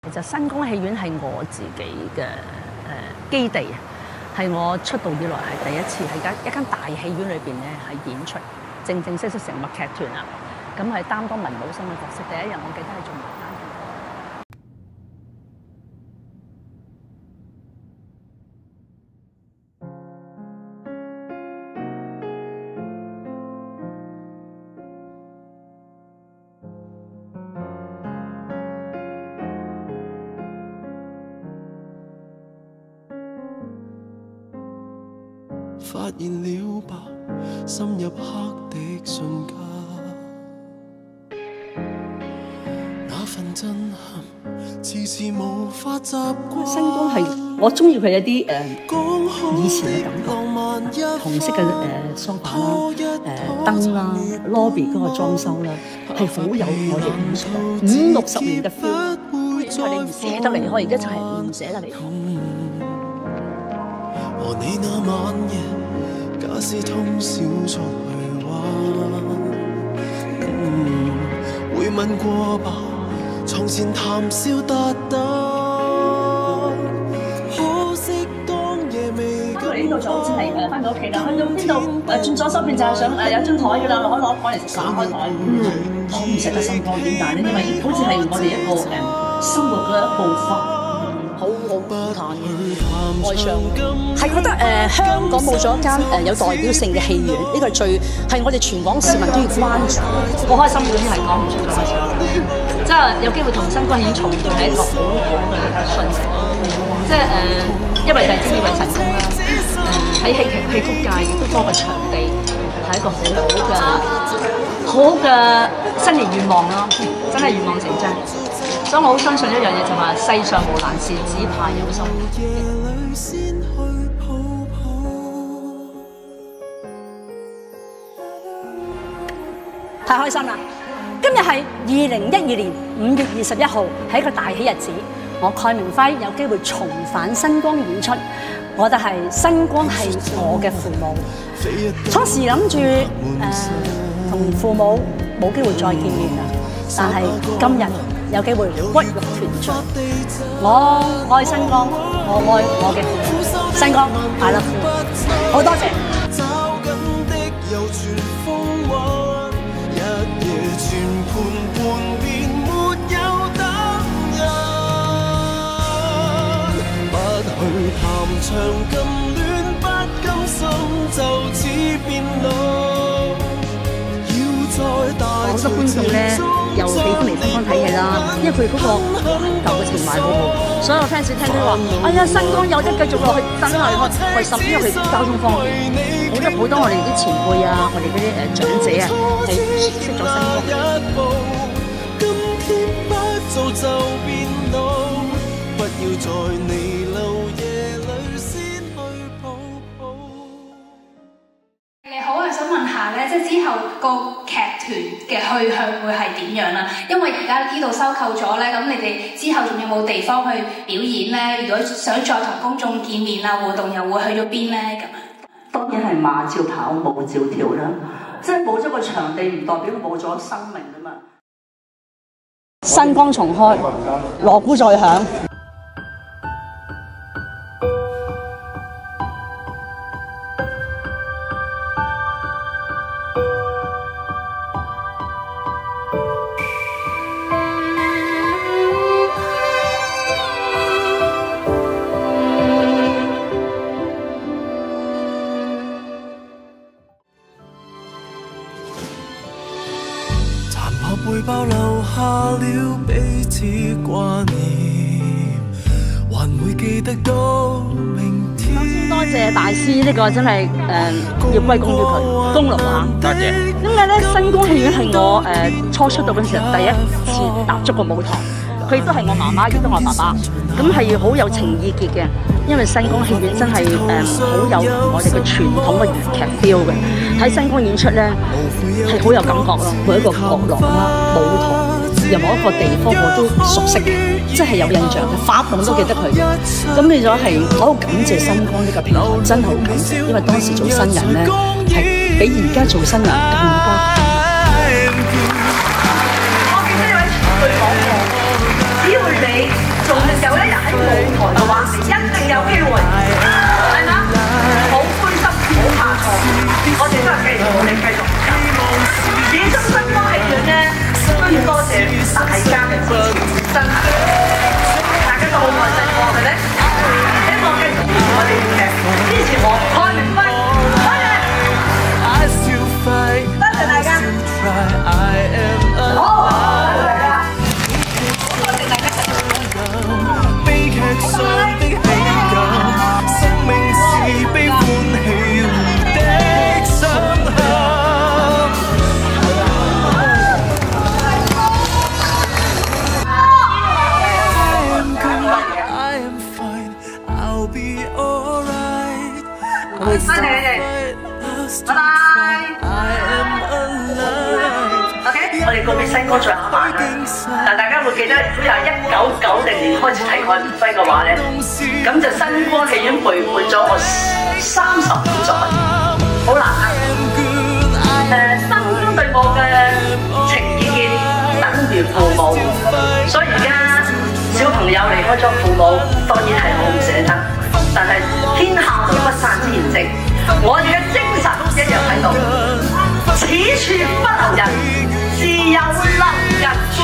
其實新光戲院係我自己嘅基地，係我出道以來係第一次喺一間大戲院裏邊咧係演出，正式成默劇團啦。咁係擔當文武生嘅角色。第一日我記得係做牡丹亭。發現了吧，深入黑的瞬間，那份震撼，遲遲無法習慣。新光係我中意佢一啲以前嘅感覺，紅色嘅梳化啦、燈啦、lobby 嗰個裝修啦，係好有我哋50、60年嘅 feel。因為你唔捨得離開，而家就係唔捨得離開。和你那晚夜，假使通宵出去玩，會問過吧，床前談笑達旦，可惜當夜未夠。呢度就好似係翻到屋企啦，去到邊度轉左手邊就係想有張台㗎啦，攞嚟食，打開台。我唔捨得新光點解咧？因為好似係我哋一個生活嘅一部分。好感嘆嘅，愛上係覺得香港冇咗一間有代表性嘅戲院，呢個係我哋全港市民都要關注。好開心，已經係講唔出咗嘅時候，即係有機會同新光戲院重聚係一個好嘅訊息。即係因為就係知以為成功啦，喺戲曲界亦都多個場地，係一個好嘅新年願望啦，真係願望成真。所以我好相信一樣嘢，就話世上無難事，只怕有心。太開心啦！今日係2012年5月21號，係一個大喜日子。我蓋明輝有機會重返新光演出，我覺得係新光係我嘅父母。初時諗住同父母冇機會再見面啦，但係今日有機會骨肉團聚。我愛新光，我愛我嘅父母。新光，I love you，好多謝。談長咁戀不甘心，就此變老。好多觀眾咧又喜歡嚟新光睇戲啦，因為佢嗰個舊嘅情懷好好。所有 fans 聽都話：哎呀，新光有得繼續落去，真係開心，因為佢交通方便。好多我哋啲前輩啊，我哋嗰啲長者啊，係識咗新光。今天不做就變老，不要在你流夜裏先去抱抱。你好啊，想問下咧，即係之後個劇團嘅去向會係點樣啦？因為而家呢度收購咗咧，咁你哋之後仲有冇地方去表演咧？如果想再同公眾見面啊，活動又會去咗邊咧？咁當然係馬照跑，舞照跳啦。即係冇咗個場地，唔代表冇咗生命啊嘛。新光重開，鑼鼓再響。背包留下了彼此掛念，還會記得到明天。多謝大師，呢個真係要歸功於佢，功勞啊！多謝。因為咧，新光戲院係我初出道嗰陣時第一次踏足個舞台，佢亦都係我媽媽，亦都我爸爸，咁係好有情意結嘅。因為新光戲院真係好有我哋嘅傳統嘅粵劇 feel 嘅，喺新光演出咧係好有感覺咯。每一個角落啦、舞台，任何一個地方我都熟悉嘅，即係有印象嘅，發夢都記得佢。咁變咗係我好感謝新光呢個平台，真係好感謝，因為當時做新人咧係比而家做新人更加。我見到有位前輩講過，只要你多謝你哋，拜拜。OK， 我哋告別新歌最後一晚啦。但大家會記得，如果由1990年開始睇愛明輝嘅話咧，咁就新光戲院陪伴咗我30年作品，好難得。新光對我嘅情意結等於父母，所以而家小朋友離開咗父母，當然係好唔捨得。但係天下無不散之筵席，我哋嘅精神一樣喺度。此處不留人，自有留人處。